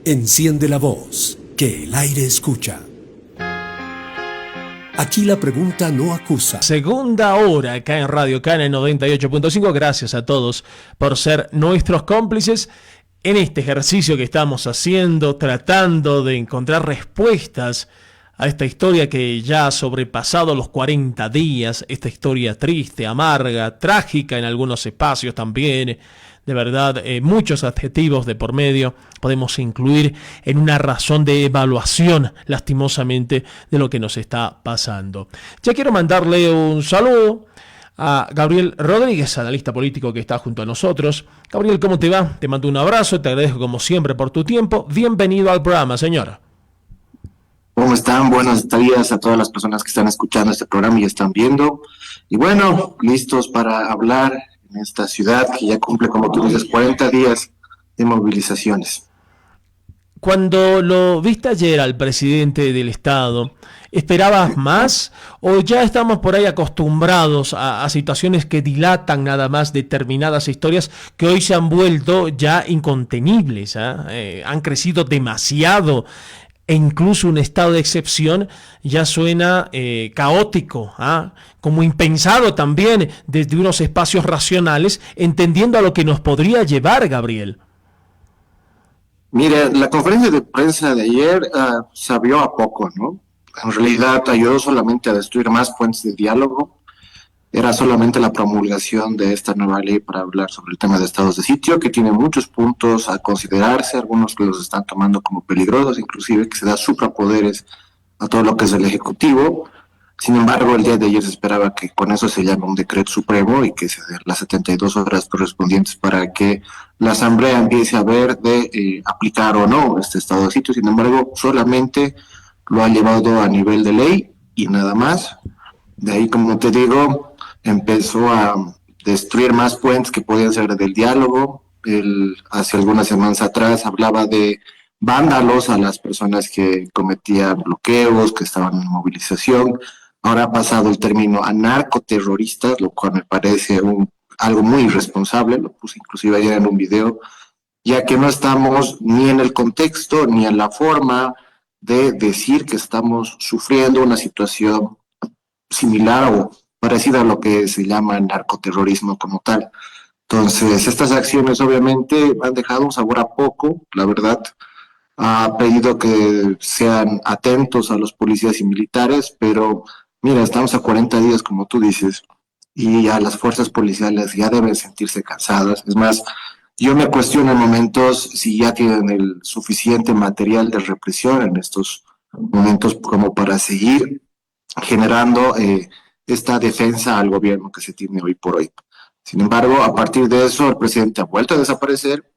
Enciende la voz, que el aire escucha. Aquí la pregunta no acusa. Segunda hora acá en Radio Cana 98.5. Gracias a todos por ser nuestros cómplices en este ejercicio que estamos haciendo, tratando de encontrar respuestas a esta historia que ya ha sobrepasado los 40 días, esta historia triste, amarga, trágica en algunos espacios también. De verdad, muchos adjetivos de por medio podemos incluir en una razón de evaluación, lastimosamente, de lo que nos está pasando. Ya quiero mandarle un saludo a Gabriel Rodríguez, analista político que está junto a nosotros. Gabriel, ¿cómo te va? Te mando un abrazo, te agradezco como siempre por tu tiempo. Bienvenido al programa, señor. ¿Cómo están? Buenos días a todas las personas que están escuchando este programa y están viendo. Y bueno, listos para hablar en esta ciudad que ya cumple, como tú dices, 40 días de movilizaciones. Cuando lo viste ayer al presidente del Estado, ¿esperabas más o ya estamos por ahí acostumbrados a situaciones que dilatan nada más determinadas historias que hoy se han vuelto ya incontenibles? Han crecido demasiado e incluso un estado de excepción ya suena caótico, como impensado también desde unos espacios racionales, entendiendo a lo que nos podría llevar, Gabriel? Mire, la conferencia de prensa de ayer sabió a poco, ¿no? En realidad ayudó solamente a destruir más puentes de diálogo. Era solamente la promulgación de esta nueva ley para hablar sobre el tema de estados de sitio, que tiene muchos puntos a considerarse, algunos que los están tomando como peligrosos, inclusive que se da suprapoderes a todo lo que es el Ejecutivo. Sin embargo, el día de ayer se esperaba que con eso se llame un decreto supremo y que se den las 72 horas correspondientes para que la Asamblea empiece a ver de aplicar o no este estado de sitio. Sin embargo, solamente lo ha llevado a nivel de ley y nada más. De ahí, como te digo, empezó a destruir más puentes que podían ser del diálogo. Hace algunas semanas atrás hablaba de vándalos a las personas que cometían bloqueos, que estaban en movilización. Ahora ha pasado el término a narcoterroristas, lo cual me parece algo muy irresponsable. Lo puse inclusive ayer en un video, ya que no estamos ni en el contexto ni en la forma de decir que estamos sufriendo una situación similar o parecida a lo que se llama narcoterrorismo como tal. Entonces, estas acciones obviamente han dejado un sabor a poco, la verdad. Ha pedido que sean atentos a los policías y militares, pero mira, estamos a 40 días, como tú dices, y a las fuerzas policiales ya deben sentirse cansadas. Es más, yo me cuestiono en momentos si ya tienen el suficiente material de represión en estos momentos como para seguir generando esta defensa al gobierno que se tiene hoy por hoy. Sin embargo, a partir de eso, el presidente ha vuelto a desaparecer.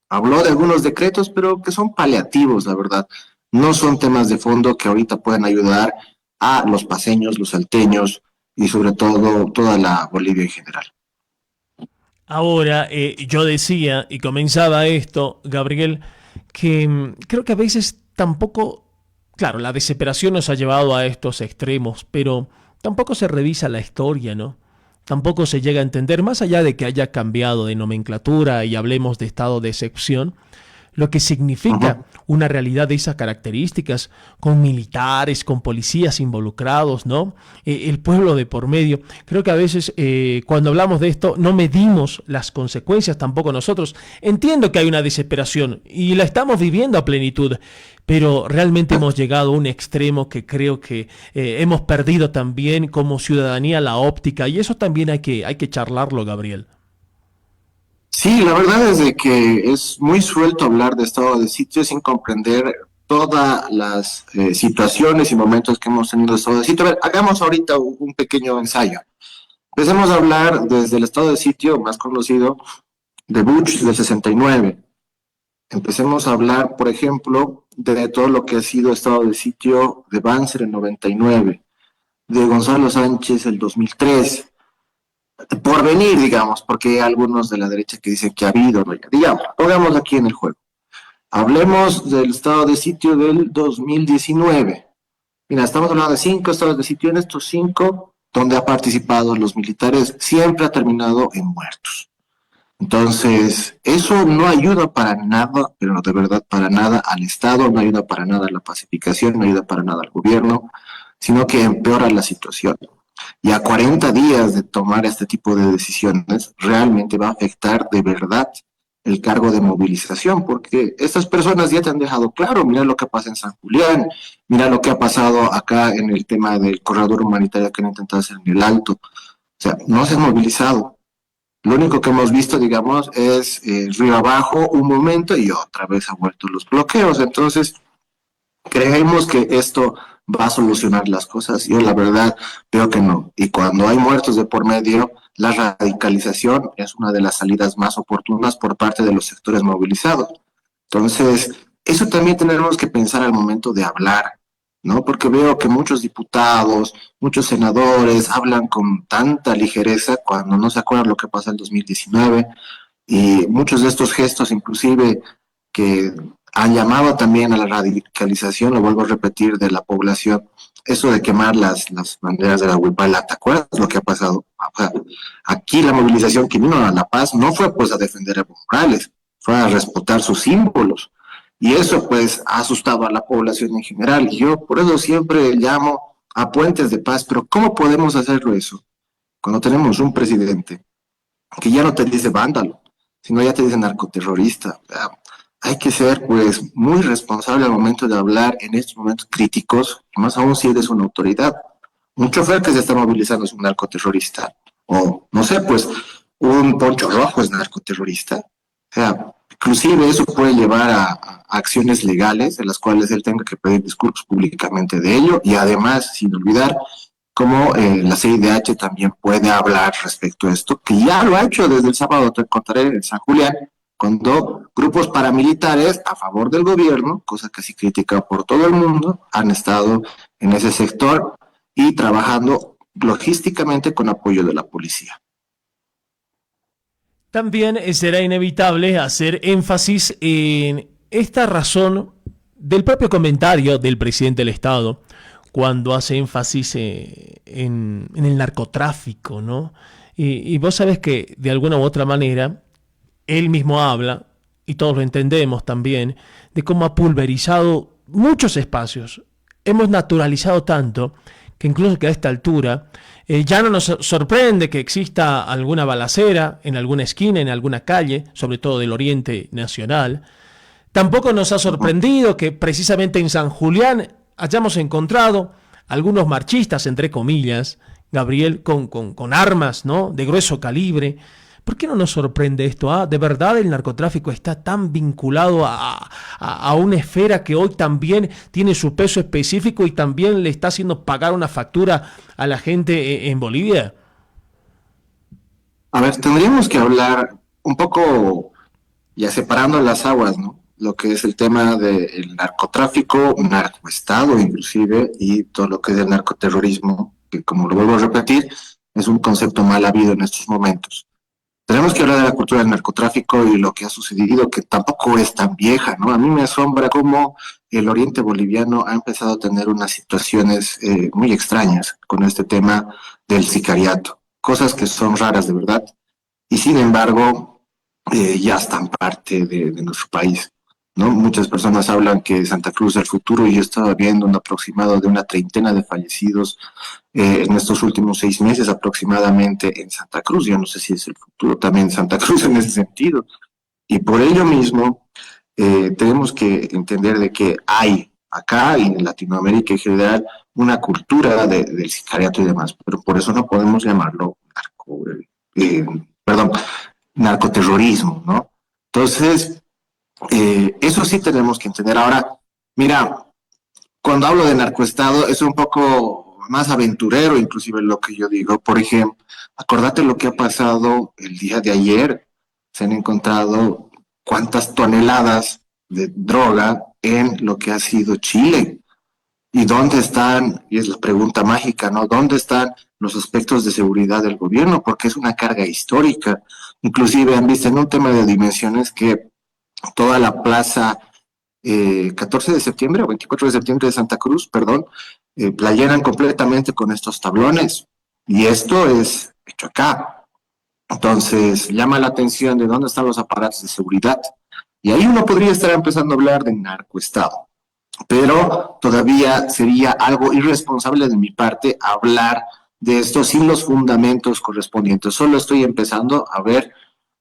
Habló de algunos decretos, pero que son paliativos, la verdad. No son temas de fondo que ahorita puedan ayudar a los paceños, los salteños y sobre todo toda la Bolivia en general. Ahora, yo decía, y comenzaba esto, Gabriel, que creo que a veces tampoco, claro, la desesperación nos ha llevado a estos extremos, pero tampoco se revisa la historia, ¿no? Tampoco se llega a entender, más allá de que haya cambiado de nomenclatura y hablemos de estado de excepción, lo que significa una realidad de esas características, con militares, con policías involucrados, ¿no? El pueblo de por medio. Creo que a veces cuando hablamos de esto no medimos las consecuencias tampoco nosotros. Entiendo que hay una desesperación y la estamos viviendo a plenitud, pero realmente hemos llegado a un extremo que creo que hemos perdido también como ciudadanía la óptica, y eso también hay que charlarlo, Gabriel. Sí, la verdad es de que es muy suelto hablar de estado de sitio sin comprender todas las situaciones y momentos que hemos tenido de estado de sitio. A ver, hagamos ahorita un pequeño ensayo. Empecemos a hablar desde el estado de sitio más conocido de Bush del 69. Empecemos a hablar, por ejemplo, de todo lo que ha sido estado de sitio de Banzer en 99, de Gonzalo Sánchez el 2003. Por venir, digamos, porque hay algunos de la derecha que dicen que ha habido, ¿no? Digamos, pongamos aquí en el juego. Hablemos del estado de sitio del 2019. Mira, estamos hablando de 5 estados de sitio. En estos 5, donde han participado los militares, siempre ha terminado en muertos. Entonces, eso no ayuda para nada, pero de verdad para nada al Estado, no ayuda para nada a la pacificación, no ayuda para nada al gobierno, sino que empeora la situación. Y a 40 días de tomar este tipo de decisiones, realmente va a afectar de verdad el cargo de movilización, porque estas personas ya te han dejado claro, mira lo que pasa en San Julián, mira lo que ha pasado acá en el tema del corredor humanitario que han intentado hacer en el Alto. O sea, no se han movilizado. Lo único que hemos visto, digamos, es río abajo un momento y otra vez han vuelto los bloqueos. Entonces, creemos que esto va a solucionar las cosas. Yo la verdad veo que no. Y cuando hay muertos de por medio, la radicalización es una de las salidas más oportunas por parte de los sectores movilizados. Entonces, eso también tenemos que pensar al momento de hablar, ¿no? Porque veo que muchos diputados, muchos senadores hablan con tanta ligereza cuando no se acuerdan lo que pasó en 2019 y muchos de estos gestos inclusive que han llamado también a la radicalización, lo vuelvo a repetir, de la población, eso de quemar las banderas de la Huipala, ¿te acuerdas lo que ha pasado? O sea, aquí la movilización que vino a La Paz no fue pues a defender a Evo Morales, fue a respetar sus símbolos. Y eso pues ha asustado a la población en general. Y yo por eso siempre llamo a puentes de paz, pero ¿cómo podemos hacerlo eso? Cuando tenemos un presidente que ya no te dice vándalo, sino ya te dice narcoterrorista. Hay que ser pues muy responsable al momento de hablar en estos momentos críticos, y más aún si eres una autoridad. Un chofer que se está movilizando es un narcoterrorista, o no sé, pues un poncho rojo es narcoterrorista. O sea, inclusive eso puede llevar a acciones legales en las cuales él tenga que pedir disculpas públicamente de ello y además, sin olvidar, como la CIDH también puede hablar respecto a esto, que ya lo ha hecho desde el sábado, te contaré, en San Julián, cuando grupos paramilitares a favor del gobierno, cosa que sí critica por todo el mundo, han estado en ese sector y trabajando logísticamente con apoyo de la policía. También será inevitable hacer énfasis en esta razón del propio comentario del presidente del Estado cuando hace énfasis en el narcotráfico, ¿no? Y vos sabés que de alguna u otra manera él mismo habla, y todos lo entendemos también, de cómo ha pulverizado muchos espacios. Hemos naturalizado tanto que incluso que a esta altura ya no nos sorprende que exista alguna balacera en alguna esquina, en alguna calle, sobre todo del Oriente Nacional. Tampoco nos ha sorprendido que precisamente en San Julián hayamos encontrado algunos marchistas, entre comillas, Gabriel, con armas, ¿no?, de grueso calibre. ¿Por qué no nos sorprende esto? ¿De verdad el narcotráfico está tan vinculado a una esfera que hoy también tiene su peso específico y también le está haciendo pagar una factura a la gente en Bolivia? A ver, tendríamos que hablar un poco, ya separando las aguas, ¿no? Lo que es el tema del narcotráfico, narcoestado inclusive, y todo lo que es el narcoterrorismo, que como lo vuelvo a repetir, es un concepto mal habido en estos momentos. Tenemos que hablar de la cultura del narcotráfico y lo que ha sucedido, que tampoco es tan vieja, ¿no? A mí me asombra cómo el oriente boliviano ha empezado a tener unas situaciones muy extrañas con este tema del sicariato, cosas que son raras de verdad, y sin embargo ya están parte de nuestro país, ¿no? Muchas personas hablan que Santa Cruz es el futuro y yo estaba viendo un aproximado de una treintena de fallecidos en estos últimos 6 meses aproximadamente en Santa Cruz. Yo no sé si es el futuro también Santa Cruz en ese sentido. Y por ello mismo tenemos que entender de que hay acá y en Latinoamérica en general una cultura del sicariato y demás, pero por eso no podemos llamarlo eh, perdón, narcoterrorismo, ¿no? Entonces, eso sí tenemos que entender. Ahora, mira, cuando hablo de narcoestado es un poco más aventurero, inclusive lo que yo digo. Por ejemplo, acordate lo que ha pasado el día de ayer. Se han encontrado cuántas toneladas de droga en lo que ha sido Chile. ¿Y dónde están? Y es la pregunta mágica, ¿no? ¿Dónde están los aspectos de seguridad del gobierno? Porque es una carga histórica. Inclusive han visto en un tema de dimensiones que toda la plaza 14 de septiembre o 24 de septiembre de Santa Cruz, perdón, la llenan completamente con estos tablones. Y esto es hecho acá. Entonces, llama la atención de dónde están los aparatos de seguridad. Y ahí uno podría estar empezando a hablar de narcoestado. Pero todavía sería algo irresponsable de mi parte hablar de esto sin los fundamentos correspondientes. Solo estoy empezando a ver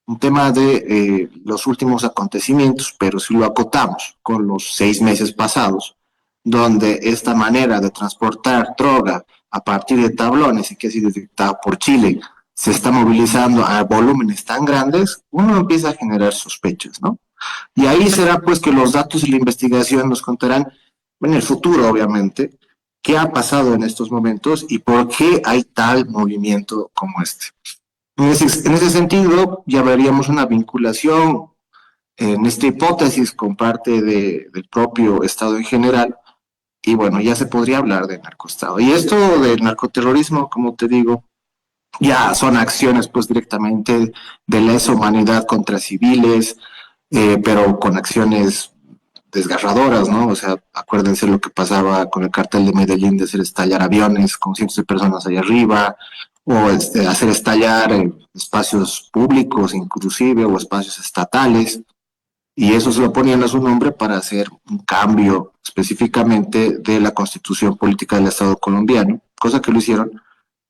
un tema de los últimos acontecimientos, pero si lo acotamos con los 6 meses pasados, donde esta manera de transportar droga a partir de tablones y que ha sido detectada por Chile se está movilizando a volúmenes tan grandes, uno empieza a generar sospechas, ¿no? Y ahí será pues que los datos y la investigación nos contarán en el futuro, obviamente, qué ha pasado en estos momentos y por qué hay tal movimiento como este. En ese sentido, ya veríamos una vinculación en esta hipótesis con parte del propio Estado en general, y bueno, ya se podría hablar de narcoestado. Y esto del narcoterrorismo, como te digo, ya son acciones pues directamente de lesa humanidad contra civiles, pero con acciones desgarradoras, ¿no? O sea, acuérdense lo que pasaba con el cartel de Medellín de hacer estallar aviones con cientos de personas allá arriba, o hacer estallar espacios públicos inclusive, o espacios estatales, y eso se lo ponían a su nombre para hacer un cambio específicamente de la constitución política del Estado colombiano, cosa que lo hicieron,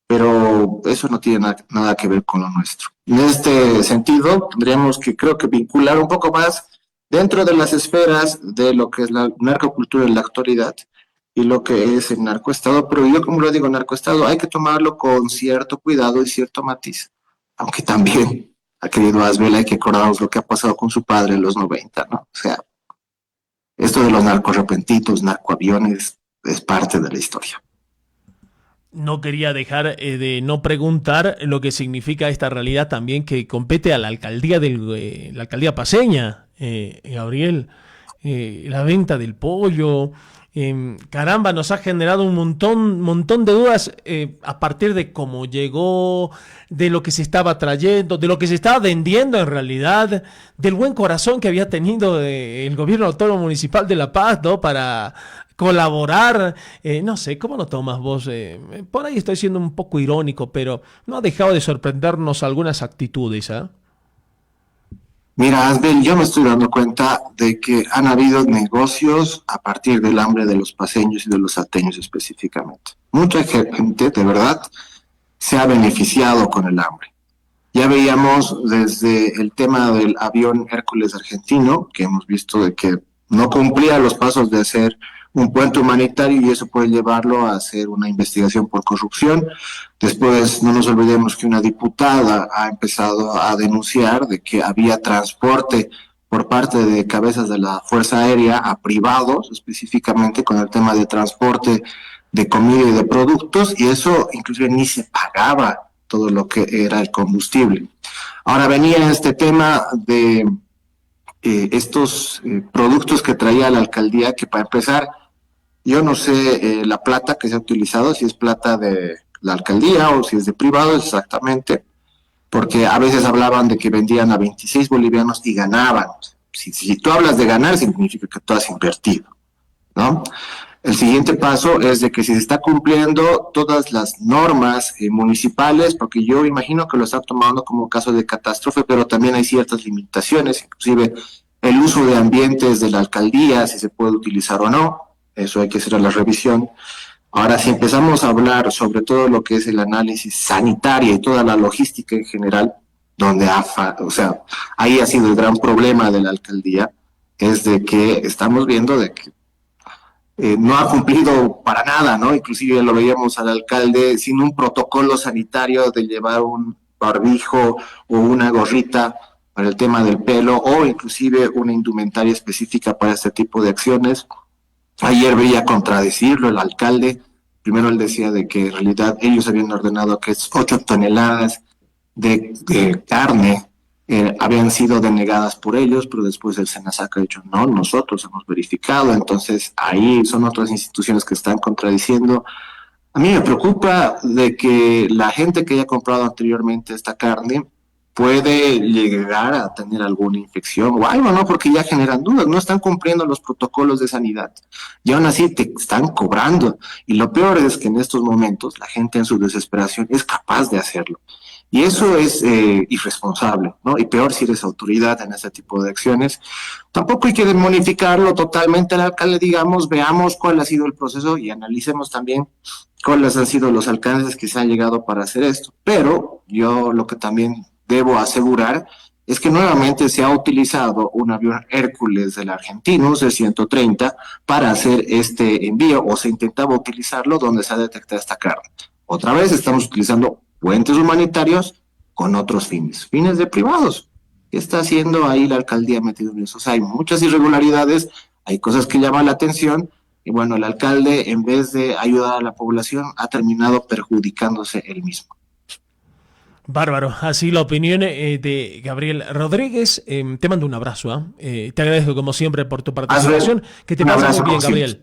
pero eso no tiene nada que ver con lo nuestro. En este sentido, tendríamos que, creo que, vincular un poco más dentro de las esferas de lo que es la narcocultura en la actualidad y lo que es el narcoestado, pero yo, como lo digo, narcoestado hay que tomarlo con cierto cuidado y cierto matiz, aunque también, ha querido Asbel, hay que acordarnos lo que ha pasado con su padre en los 90, ¿no? O sea, esto de los narcorrepentitos, narcoaviones, es parte de la historia. No quería dejar de no preguntar lo que significa esta realidad también que compete a la alcaldía la alcaldía paceña, Gabriel. La venta del pollo. Caramba, nos ha generado un montón de dudas a partir de cómo llegó, de lo que se estaba trayendo, de lo que se estaba vendiendo en realidad, del buen corazón que había tenido el gobierno autónomo municipal de La Paz, ¿no? Para colaborar. No sé, ¿cómo lo tomas vos? Por ahí estoy siendo un poco irónico, pero no ha dejado de sorprendernos algunas actitudes, ¿eh? Mira, Asbel, yo me estoy dando cuenta de que han habido negocios a partir del hambre de los paceños y de los salteños específicamente. Mucha gente, de verdad, se ha beneficiado con el hambre. Ya veíamos desde el tema del avión Hércules argentino, que hemos visto de que no cumplía los pasos de hacer un puente humanitario y eso puede llevarlo a hacer una investigación por corrupción. Después, no nos olvidemos que una diputada ha empezado a denunciar de que había transporte por parte de cabezas de la Fuerza Aérea a privados, específicamente con el tema de transporte de comida y de productos, y eso inclusive ni se pagaba todo lo que era el combustible. Ahora venía este tema de estos productos que traía la alcaldía, que para empezar, yo no sé la plata que se ha utilizado, si es plata de la alcaldía o si es de privado exactamente, porque a veces hablaban de que vendían a 26 bolivianos y ganaban. Si tú hablas de ganar, significa que tú has invertido, ¿no? El siguiente paso es de que si se está cumpliendo todas las normas municipales, porque yo imagino que lo están tomando como caso de catástrofe, pero también hay ciertas limitaciones, inclusive el uso de ambientes de la alcaldía, si se puede utilizar o no, eso hay que hacer la revisión. Ahora, si empezamos a hablar sobre todo lo que es el análisis sanitario y toda la logística en general, donde o sea, ahí ha sido el gran problema de la alcaldía, es de que estamos viendo de que no ha cumplido para nada, ¿no? Inclusive lo veíamos al alcalde sin un protocolo sanitario de llevar un barbijo o una gorrita para el tema del pelo, o inclusive una indumentaria específica para este tipo de acciones. Ayer veía contradecirlo el alcalde. Primero él decía de que en realidad ellos habían ordenado que 8 toneladas de carne habían sido denegadas por ellos, pero después el SENASAC ha dicho, no, nosotros hemos verificado. Entonces ahí son otras instituciones que están contradiciendo. A mí me preocupa de que la gente que haya comprado anteriormente esta carne puede llegar a tener alguna infección o algo, ¿no? Porque ya generan dudas, no están cumpliendo los protocolos de sanidad y aún así te están cobrando. Y lo peor es que en estos momentos la gente en su desesperación es capaz de hacerlo. Y eso es irresponsable, ¿no? Y peor si eres autoridad en ese tipo de acciones. Tampoco hay que demonificarlo totalmente al alcalde, digamos, veamos cuál ha sido el proceso y analicemos también cuáles han sido los alcances que se han llegado para hacer esto. Pero yo lo que también debo asegurar es que nuevamente se ha utilizado un avión Hércules del argentino, C-130, para hacer este envío, o se intentaba utilizarlo donde se ha detectado esta carga. Otra vez estamos utilizando puentes humanitarios con otros fines de privados. ¿Qué está haciendo ahí la alcaldía metido en eso? O sea, hay muchas irregularidades, hay cosas que llaman la atención, y bueno, el alcalde, en vez de ayudar a la población, ha terminado perjudicándose él mismo. Bárbaro, así la opinión de Gabriel Rodríguez. Te mando un abrazo. Te agradezco como siempre por tu participación. Que te pase muy bien, Gabriel.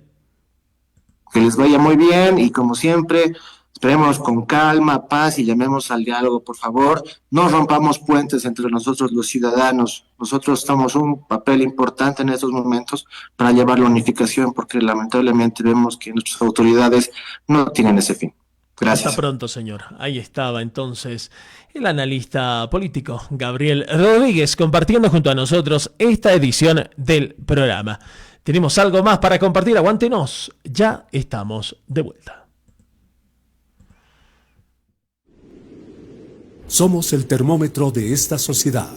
Que les vaya muy bien y como siempre, esperemos con calma, paz y llamemos al diálogo, por favor. No rompamos puentes entre nosotros los ciudadanos. Nosotros estamos un papel importante en estos momentos para llevar la unificación porque lamentablemente vemos que nuestras autoridades no tienen ese fin. Gracias. Hasta pronto, señor. Ahí estaba entonces el analista político Gabriel Rodríguez compartiendo junto a nosotros esta edición del programa. Tenemos algo más para compartir, aguántenos. Ya estamos de vuelta. Somos el termómetro de esta sociedad.